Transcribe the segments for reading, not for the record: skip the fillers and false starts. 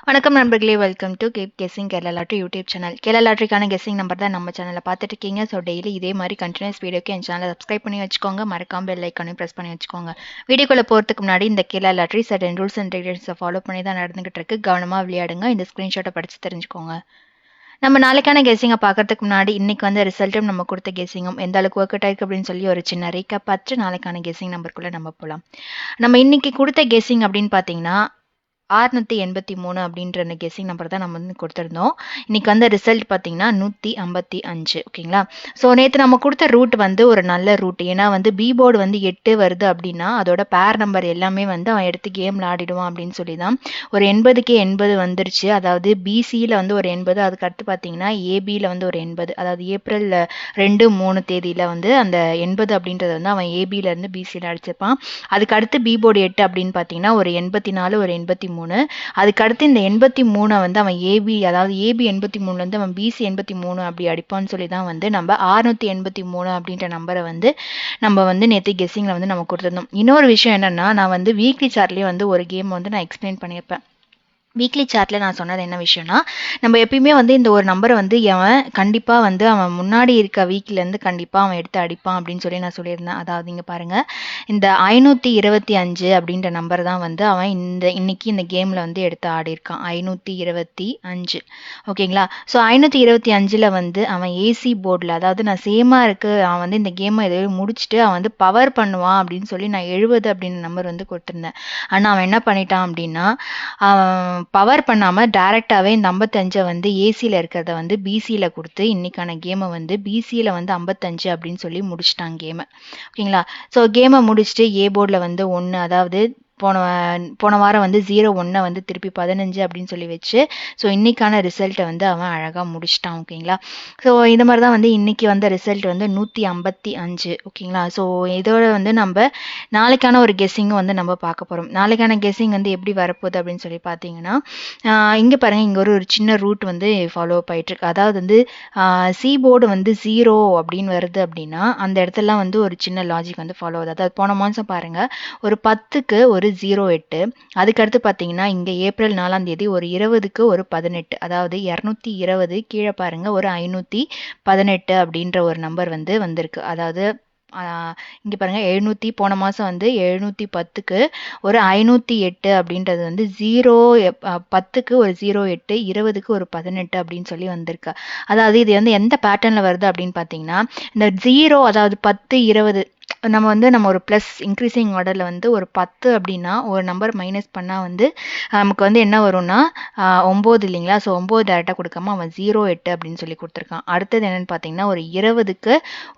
வணக்கம் நண்பர்களே, welcome to keep guessing Kerala lottery YouTube channel. Kerala லாட்ரிக்கான கெஸிங் நம்பர் தான் நம்ம சேனலில் பார்த்துட்டு இருக்கீங்க. ஸோ டெய்லி இதே மாதிரி கண்டினியூஸ் வீடியோக்கு என் சேனலை சப்ஸ்கிரைப் பண்ணி வச்சுக்கோங்க. மறக்காம பெல் ஐக்கானையும் ப்ரெஸ் பண்ணி வச்சுக்கோங்க. வீடியோக்குள்ளே போகிறதுக்கு முன்னாடி இந்த Kerala lottery certain rules and ரெகுலேஷன்ஸை ஃபாலோ பண்ணி தான் நடந்துகிட்டு இருக்கு. கவனமாக விளையாடுங்க. இந்த ஸ்க்ரீன்ஷாட்டை படித்து தெரிஞ்சுக்கோங்க. நம்ம நாளைக்கான கெஸிங்கை பார்க்கறதுக்கு முன்னாடி இன்னைக்கு வந்து ரிசல்ட்டும் நம்ம கொடுத்த கெஸிங்கும் எந்த அளவுக்கு ஒர்க் அவுட் ஆயிருக்கு அப்படின்னு சொல்லி ஒரு சின்ன ரீக்கப் பார்த்து நாளைக்கான கெஸிங் நம்பருக்குள்ளே நம்ம போகலாம். நம்ம இன்னைக்கு கொடுத்த கெஸிங் அப்படின்னு பார்த்தீங்கன்னா 683 அப்படின்ற அந்த கெஸிங் நம்பர் தான் நம்ம வந்து கொடுத்துருந்தோம். இன்னைக்கு வந்து ரிசல்ட் பார்த்தீங்கன்னா 155. ஓகேங்களா? ஸோ நேற்று நம்ம கொடுத்த ரூட் வந்து ஒரு நல்ல ரூட். ஏன்னா வந்து பி போர்டு வந்து 8 வருது அப்படின்னா அதோட பேர் நம்பர் எல்லாமே வந்து அவன் எடுத்து கேமில் ஆடிடுவான் அப்படின்னு சொல்லி தான் ஒரு 80க்கு 80 வந்துருச்சு. அதாவது பிசியில் வந்து ஒரு 80, அதுக்கு அடுத்து பார்த்தீங்கன்னா ஏபியில் வந்து ஒரு 80. அதாவது ஏப்ரல் 2, 3 தேதியில் வந்து அந்த 80 அப்படின்றது வந்து அவன் ஏபியிலேருந்து பிசியில் அடிச்சிருப்பான். அதுக்கு அடுத்து பி போர்டு 8 அப்படின்னு பார்த்தீங்கன்னா ஒரு 84, ஒரு 83. அதுக்கு அடுத்து இந்த 83 வந்து அவன் ஏபி, அதாவது ஏபி 83 வந்து அவன் பிசி 83 அப்படி அடிப்பான்னு சொல்லி தான் வந்து நம்ம 683 அப்படின்ற நம்பரை வந்து நம்ம வந்து நேற்று கெஸ்ஸிங்கில் வந்து நம்ம கொடுத்துருந்தோம். இன்னொரு விஷயம் என்னன்னா, நான் வந்து வீக்லி சார்ட்லேயே வந்து ஒரு கேம் வந்து நான் எக்ஸ்பிளைன் பண்ணியிருப்பேன். வீக்லி சார்ட்டில் நான் சொன்னது என்ன விஷயம்னா, நம்ம எப்பயுமே வந்து இந்த ஒரு நம்பரை வந்து அவன் கண்டிப்பாக வந்து அவன் முன்னாடி இருக்க வீக்லேருந்து கண்டிப்பாக அவன் எடுத்து அடிப்பான் அப்படின்னு சொல்லி நான் சொல்லியிருந்தேன். அதாவது இங்கே பாருங்கள், இந்த 525 அப்படின்ற நம்பர் தான் வந்து அவன் இன்னைக்கு இந்த கேமில் வந்து எடுத்து ஆடியிருக்கான். 525. ஓகேங்களா? ஸோ 525 வந்து அவன் ஏசி போர்டில், அதாவது நான் சேமாக இருக்கு, அவன் வந்து இந்த கேமை எதாவது முடிச்சுட்டு அவன் வந்து பவர் பண்ணுவான் அப்படின்னு சொல்லி நான் 70 அப்படின்ற நம்பர் வந்து கொடுத்துருந்தேன். ஆனால் அவன் என்ன பண்ணிட்டான் அப்படின்னா, பவர் பண்ணாமல் டைரெக்டாகவே இந்த 55 வந்து ஏசியில் இருக்கிறத வந்து பிசியில் கொடுத்து இன்னைக்கான கேமை வந்து பிசியில் வந்து 55 அப்படின்னு சொல்லி முடிச்சிட்டாங்க கேமை. ஓகேங்களா? ஸோ கேமை முடிச்சுட்டு ஏ போர்டில் வந்து 1, அதாவது போன வாரம் வந்து 0-1 வந்து திருப்பி 15 அப்படின்னு சொல்லி வச்சு ஸோ இன்னைக்கான ரிசல்ட்டை வந்து அவன் அழகாக முடிச்சிட்டான். ஓகேங்களா? ஸோ இந்த மாதிரி தான் வந்து இன்னைக்கு வந்த ரிசல்ட் வந்து 155. ஓகேங்களா? ஸோ இதோட வந்து நம்ம நாளைக்கான ஒரு கெஸ்ஸிங்கும் வந்து நம்ம பார்க்க போகிறோம். நாளைக்கான கெஸ்ஸிங் வந்து எப்படி வரப்போகுது அப்படின்னு சொல்லி பார்த்தீங்கன்னா, இங்கே பாருங்கள், இங்கே ஒரு சின்ன ரூட் வந்து ஃபாலோ அப் ஆகிட்டுருக்கு. அதாவது வந்து சி போர்டு வந்து 0 அப்படின்னு வருது அப்படின்னா அந்த இடத்துலலாம் வந்து ஒரு சின்ன லாஜிக் வந்து ஃபாலோ ஆகுது. அதாவது போன மாதம் பாருங்கள், ஒரு 10க்கு ஒரு 08, அதுக்கடுத்து பார்த்தீங்கன்னா இங்கே ஏப்ரல் 4ஆம் தேதி ஒரு 20க்கு ஒரு 18, அதாவது 220 கீழே பாருங்கள் ஒரு 518 அப்படின்ற ஒரு நம்பர் வந்து வந்திருக்கு. அதாவது இங்கே பாருங்கள் 700, போன மாதம் வந்து 710க்கு ஒரு 508 அப்படின்றது வந்து 10க்கு ஒரு 08, 20க்கு ஒரு 18 அப்படின்னு சொல்லி வந்திருக்கு. அதாவது இது வந்து எந்த பேட்டர்னில் வருது அப்படின்னு பார்த்தீங்கன்னா, இந்த 0, அதாவது 10, 20 நம்ம ஒரு ப்ளஸ் இன்க்ரீசிங் ஆர்டரில் வந்து ஒரு 10 அப்படின்னா ஒரு நம்பர் மைனஸ் பண்ணால் வந்து நமக்கு வந்து என்ன வரும்னா 9 இல்லைங்களா? ஸோ 9 டேரெக்டாக கொடுக்காம அவன் 08 அப்படின்னு சொல்லி கொடுத்துருக்கான். அடுத்தது என்னென்னு பார்த்தீங்கன்னா, ஒரு 20க்கு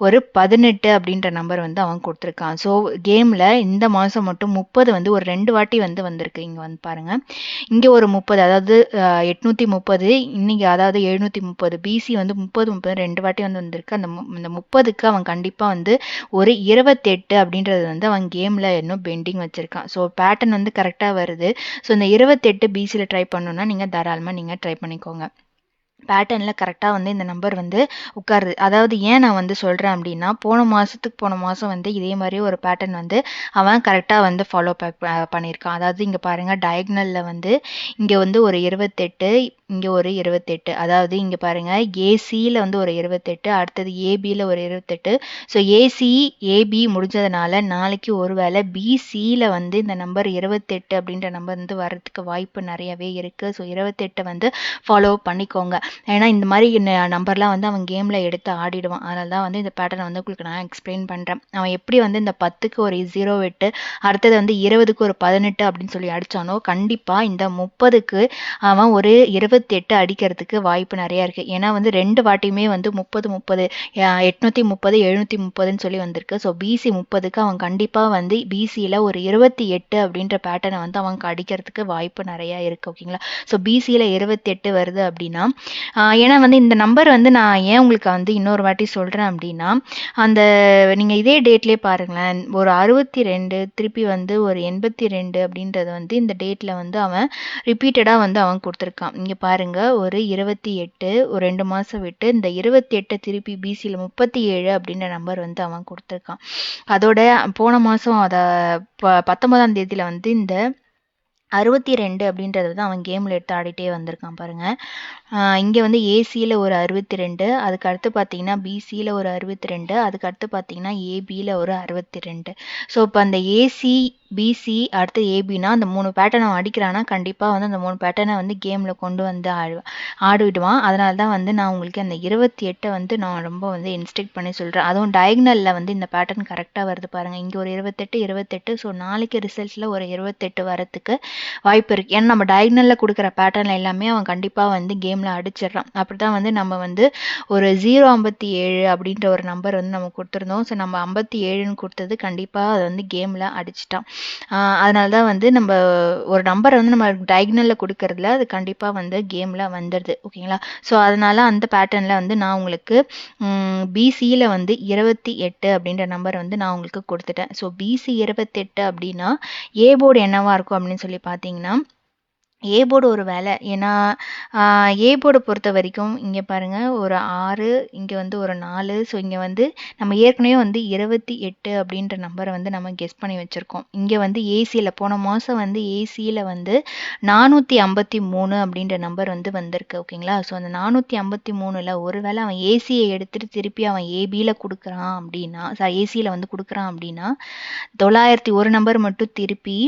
ஒரு 18 அப்படின்ற நம்பர் வந்து அவன் கொடுத்துருக்கான். ஸோ கேமில் இந்த மாதம் மட்டும் 30 வந்து ஒரு 2 வாட்டி வந்து வந்திருக்கு. இங்கே வந்து பாருங்கள், இங்கே ஒரு 30, அதாவது 830, இன்னைக்கு அதாவது 730, பிசி வந்து 30 2 வாட்டி வந்து வந்திருக்கு. அந்த 30க்கு அவன் கண்டிப்பாக வந்து ஒரு 28 அப்படின்றது வந்து அவன் கேமில் இன்னும் பெண்டிங் வச்சுருக்கான். ஸோ பேட்டர்ன் வந்து கரெக்டாக வருது. ஸோ இந்த 28 பிசியில் ட்ரை பண்ணணுன்னா நீங்கள் தாராளமாக நீங்கள் ட்ரை பண்ணிக்கோங்க. பேட்டர்னில் கரெக்டாக வந்து இந்த நம்பர் வந்து உட்காருது. அதாவது ஏன் நான் வந்து சொல்கிறேன் அப்படின்னா, போன மாதம் வந்து இதே மாதிரி ஒரு பேட்டர்ன் வந்து அவன் கரெக்டாக வந்து ஃபாலோ பண்ணியிருக்கான். அதாவது இங்கே பாருங்கள், டயக்னலில் வந்து இங்கே வந்து ஒரு 28, இங்கே ஒரு 28, அதாவது இங்கே பாருங்கள் ஏசியில் வந்து ஒரு 28, அடுத்தது ஏபியில் ஒரு 28. ஸோ ஏசி ஏபி முடிஞ்சதுனால நாளைக்கு ஒரு வேளை பிசியில் வந்து இந்த நம்பர் 28 அப்படின்ற நம்பர் வந்து வர்றதுக்கு வாய்ப்பு நிறையவே இருக்குது. ஸோ 28 வந்து ஃபாலோ பண்ணிக்கோங்க. ஏன்னா இந்த மாதிரி நம்பர்லாம் வந்து அவன் கேமில் எடுத்து ஆடிடுவான். அதனால தான் வந்து இந்த பேட்டர்னை வந்து உங்களுக்கு நான் எக்ஸ்பிளைன் பண்ணுறேன். அவன் எப்படி வந்து இந்த 10க்கு ஒரு 08, அடுத்தது வந்து 20க்கு ஒரு 18 அப்படின்னு சொல்லி அடித்தானோ, கண்டிப்பாக இந்த 30க்கு அவன் ஒரு 28 அடிக்கிறதுக்கு வாய்ப்பு நிறையா இருக்குது. ஏன்னா வந்து 2 வாட்டியுமே வந்து 30, 830, 730ன்னு சொல்லி வந்திருக்கு. ஸோ பிசி 30க்கு அவன் கண்டிப்பாக வந்து பிசியில் ஒரு 28 அப்படின்ற பேட்டர்னை வந்து அவனுக்கு அடிக்கிறதுக்கு வாய்ப்பு நிறையா இருக்குது. ஓகேங்களா? ஸோ பிசியில் 28 வருது அப்படின்னா, ஏன்னா வந்து இந்த நம்பர் வந்து நான் ஏன் உங்களுக்கு வந்து இன்னொரு வாட்டி சொல்கிறேன் அப்படின்னா, அந்த நீங்கள் இதே டேட்லேயே பாருங்களேன், ஒரு 62 திருப்பி வந்து ஒரு 82 அப்படின்றது வந்து இந்த டேட்டில் வந்து அவன் ரிப்பீட்டடாக வந்து அவன் கொடுத்துருக்கான். இங்கே பாருங்கள், ஒரு 28, ஒரு 2 மாதம் விட்டு இந்த 28 திருப்பி பிசியில் 37 அப்படின்ற நம்பர் வந்து அவன் கொடுத்துருக்கான். அதோட போன மாதம் அதை 19ஆம் தேதியில் வந்து இந்த 62 அப்படின்றது வந்து அவன் கேமில் எடுத்து ஆடிட்டே வந்திருக்கான் பாருங்க. இங்கே வந்து ஏசியில் ஒரு 62, அதுக்கு அடுத்து பார்த்தீங்கன்னா பிசியில் ஒரு 62, அதுக்கு அடுத்து பார்த்தீங்கன்னா ஏபியில் ஒரு 62. ஸோ இப்போ அந்த ஏசி பிசி அடுத்து ஏபினா அந்த 3 பேட்டர்ன் அவன் அடிக்கிறான்னா கண்டிப்பாக வந்து அந்த 3 பேட்டர்னை வந்து கேமில் கொண்டு வந்து ஆடிவிடுவான். அதனால தான் வந்து நான் உங்களுக்கு அந்த 28 வந்து நான் ரொம்ப வந்து இன்ஸ்ட்ரக்ட் பண்ணி சொல்கிறேன். அதுவும் டயக்னலில் வந்து இந்த பேட்டர்ன் கரெக்டாக வருது பாருங்கள். இங்கே ஒரு 28. ஸோ நாளைக்கு ரிசல்ட்ஸில் ஒரு 28 வரத்துக்கு வாய்ப்பு இருக்குது. ஏன்னா நம்ம டயக்னலில் கொடுக்குற பேட்டர்ன் எல்லாமே அவன் கண்டிப்பாக வந்து கேமில் அடிச்சிடறான். அப்படி தான் வந்து நம்ம வந்து ஒரு 057 அப்படின்ற ஒரு நம்பர் வந்து நம்ம கொடுத்துருந்தோம். ஸோ நம்ம 57ன்னு கொடுத்தது கண்டிப்பாக அது வந்து கேமில் அடிச்சிட்டான். அதனால தான் வந்து நம்ம ஒரு நம்பரை வந்து நம்ம டயக்னலில் கொடுக்கறதுல அது கண்டிப்பாக வந்து கேமில் வந்துடுது. ஓகேங்களா? ஸோ அதனால் அந்த பேட்டர்னில் வந்து நான் உங்களுக்கு பிசியில் வந்து 28 அப்படின்ற நம்பர் வந்து நான் உங்களுக்கு கொடுத்துட்டேன். ஸோ பிசி 28 அப்படின்னா ஏ போர்டு என்னவா இருக்கும் அப்படின்னு சொல்லி பார்த்தீங்கன்னா ஏ போர்டு ஒரு வேலை. ஏன்னா ஏ போர்டை பொறுத்த வரைக்கும் இங்கே பாருங்கள் ஒரு 6, இங்கே வந்து ஒரு 4. ஸோ இங்கே வந்து நம்ம ஏற்கனவே வந்து 28 அப்படின்ற நம்பரை வந்து நம்ம கெஸ் பண்ணி வச்சுருக்கோம். இங்கே வந்து ஏசியில் போன மாதம் வந்து ஏசியில் வந்து 453 அப்படின்ற நம்பர் வந்து வந்திருக்கு. ஓகேங்களா? ஸோ அந்த 453ல் ஒரு வேளை அவன் ஏசியை எடுத்துகிட்டு திருப்பி அவன் ஏபியில் கொடுக்குறான் அப்படின்னா ஏசியில் வந்து கொடுக்குறான் அப்படின்னா 901 நம்பர் மட்டும் திருப்பி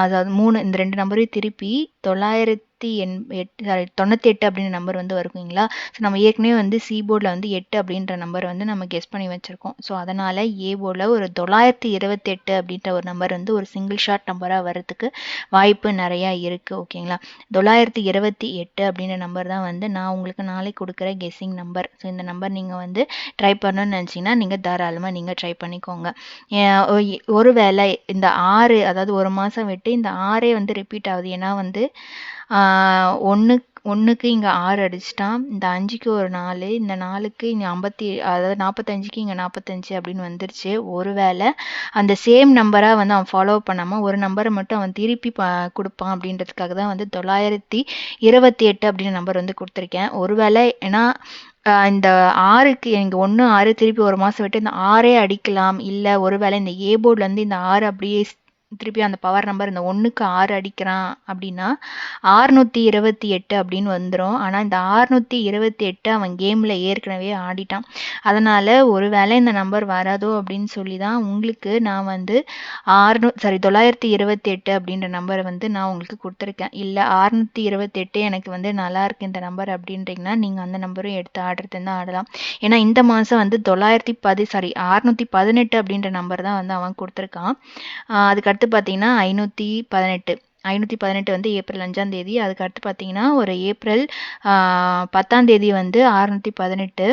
அதாவது 3 இந்த 2 நம்பரையும் திருப்பி 98 அப்படின்ற நம்பர் வந்து வருங்களா? ஸோ நம்ம ஏற்கனவே வந்து சி போர்டில் வந்து 8 அப்படின்ற நம்பர் வந்து நம்ம கெஸ் பண்ணி வச்சுருக்கோம். ஸோ அதனால் ஏ போர்டில் ஒரு 928 அப்படின்ற ஒரு நம்பர் வந்து ஒரு சிங்கிள் ஷாட் நம்பராக வரதுக்கு வாய்ப்பு நிறையா இருக்குது. ஓகேங்களா? 928 அப்படின்ற நம்பர் தான் வந்து நான் உங்களுக்கு நாளைக்கு கொடுக்குற கெஸ்ஸிங் நம்பர். ஸோ இந்த நம்பர் நீங்கள் வந்து ட்ரை பண்ணணும்னு நினச்சிங்கன்னா நீங்கள் தாராளமாக நீங்கள் ட்ரை பண்ணிக்கோங்க. ஒரு வேளை இந்த 6 அதாவது ஒரு மாதம் விட்டு இந்த 6 வந்து ரிப்பீட் ஆகுது. ஏன்னா வந்து 1க்கு இங்கே 6 அடிச்சிட்டான், இந்த 5க்கு ஒரு 4, இந்த 4க்கு இங்கே 45க்கு இங்கே 45 அப்படின்னு வந்துருச்சு. ஒருவேளை அந்த சேம் நம்பராக வந்து அவன் ஃபாலோ பண்ணாமல் ஒரு நம்பரை மட்டும் அவன் திருப்பி கொடுப்பான் அப்படின்றதுக்காக தான் வந்து 928 அப்படின்னு நம்பர் வந்து கொடுத்துருக்கேன். ஒருவேளை ஏன்னா இந்த 6க்கு எனக்கு 1 6 திருப்பி ஒரு மாதம் விட்டு இந்த 6 அடிக்கலாம். இல்லை ஒருவேளை இந்த ஏ போர்ட்லேருந்து இந்த 6 அப்படியே திருப்பி அந்த பவர் நம்பர் இந்த 1க்கு 6 அடிக்கிறான் அப்படின்னா 628 அப்படின்னு வந்துடும். ஆனால் இந்த 628 அவன் கேமில் ஏற்கனவே ஆடிட்டான். அதனால் ஒருவேளை இந்த நம்பர் வராதோ அப்படின்னு சொல்லி தான் உங்களுக்கு நான் வந்து 928 அப்படின்ற நம்பரை வந்து நான் உங்களுக்கு கொடுத்துருக்கேன். இல்லை 628 எனக்கு வந்து நல்லா இருக்கு இந்த நம்பர் அப்படின்றீங்கன்னா நீங்கள் அந்த நம்பரும் எடுத்து ஆடுறது தான் ஆடலாம். ஏன்னா இந்த மாதம் வந்து 618 அப்படின்ற நம்பர் தான் வந்து அவன் கொடுத்துருக்கான். அதுக்கடுத்து பார்த்தீங்கன்னா 518 வந்து ஏப்ரல் 5ஆம் தேதி. அதுக்கு அடுத்து பார்த்தீங்கன்னா ஒரு ஏப்ரல் 10ஆம் தேதி வந்து 618.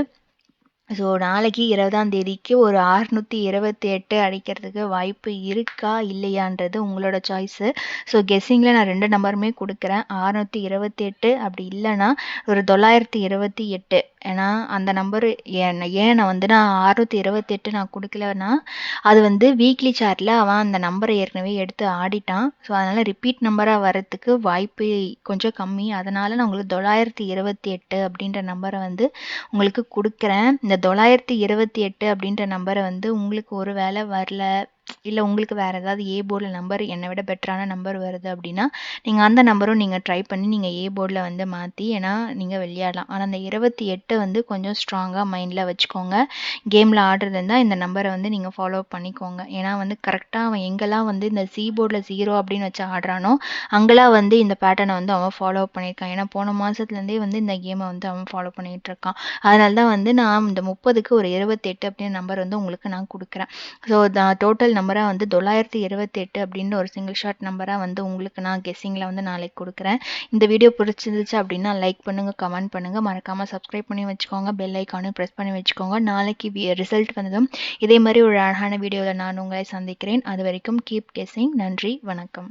ஸோ நாளைக்கு 20ஆம் தேதிக்கு ஒரு 628 அடிக்கிறதுக்கு வாய்ப்பு இருக்கா இல்லையான்றது உங்களோட சாய்ஸு. ஸோ கெஸ்ஸிங்கில் நான் 2 நம்பருமே கொடுக்குறேன். 628 அப்படி இல்லைன்னா ஒரு 928. ஏன்னா அந்த நம்பர் ஏன் நான் வந்து நான் 628 நான் கொடுக்கலன்னா அது வந்து வீக்லி சார்ட்டில் அவன் அந்த நம்பரை ஏற்கனவே எடுத்து ஆடிட்டான். ஸோ அதனால் ரிப்பீட் நம்பராக வரத்துக்கு வாய்ப்பு கொஞ்சம் கம்மி. அதனால் நான் உங்களுக்கு 928 அப்படின்ற நம்பரை வந்து உங்களுக்கு கொடுக்குறேன். இந்த 928 அப்படின்ற நம்பரை வந்து உங்களுக்கு ஒரு வேளை வரல, இல்லை உங்களுக்கு வேறு ஏதாவது ஏ போர்டில் நம்பர் என்னை விட பெட்டரான நம்பர் வருது அப்படின்னா நீங்கள் அந்த நம்பரும் நீங்கள் ட்ரை பண்ணி நீங்கள் ஏ போர்டில் வந்து மாற்றி ஏன்னா நீங்கள் விளையாடலாம். ஆனால் அந்த 28 வந்து கொஞ்சம் ஸ்ட்ராங்காக மைண்டில் வச்சுக்கோங்க. கேமில் ஆடுறது இருந்தால் இந்த நம்பரை வந்து நீங்கள் ஃபாலோ பண்ணிக்கோங்க. ஏன்னா வந்து கரெக்டாக அவன் எங்கெல்லாம் வந்து இந்த சி போர்டில் 0 அப்படின்னு வச்சு ஆடுறானோ அங்கெல்லாம் வந்து இந்த பேட்டர்னை வந்து அவன் ஃபாலோ பண்ணியிருக்கான். ஏன்னா போன மாதத்துலேருந்தே வந்து இந்த கேமை வந்து அவன் ஃபாலோ பண்ணிகிட்டு இருக்கான். அதனால தான் வந்து நான் இந்த 30க்கு ஒரு 28 அப்படின்னு நம்பர் வந்து உங்களுக்கு நான் கொடுக்குறேன். ஸோ டோட்டல் நம்பராக வந்து 928 அப்படின்னு ஒரு சிங்கிள் ஷாட் நம்பராக வந்து உங்களுக்கு நான் கெஸ்ஸிங்கில் வந்து நாளைக்கு கொடுக்குறேன். இந்த வீடியோ பிடிச்சிருந்துச்சு அப்படின்னா லைக் பண்ணுங்கள், கமெண்ட் பண்ணுங்கள், மறக்காமல் சப்ஸ்கிரைப் பண்ணி வச்சுக்கோங்க, பெல் ஐக்கானையும் ப்ரெஸ் பண்ணி வச்சுக்கோங்க. நாளைக்கு ரிசல்ட் வந்ததும் இதே மாதிரி ஒரு அழகான வீடியோவில் நான் உங்களை சந்திக்கிறேன். அது வரைக்கும் கீப் கெஸ்ஸிங். நன்றி, வணக்கம்.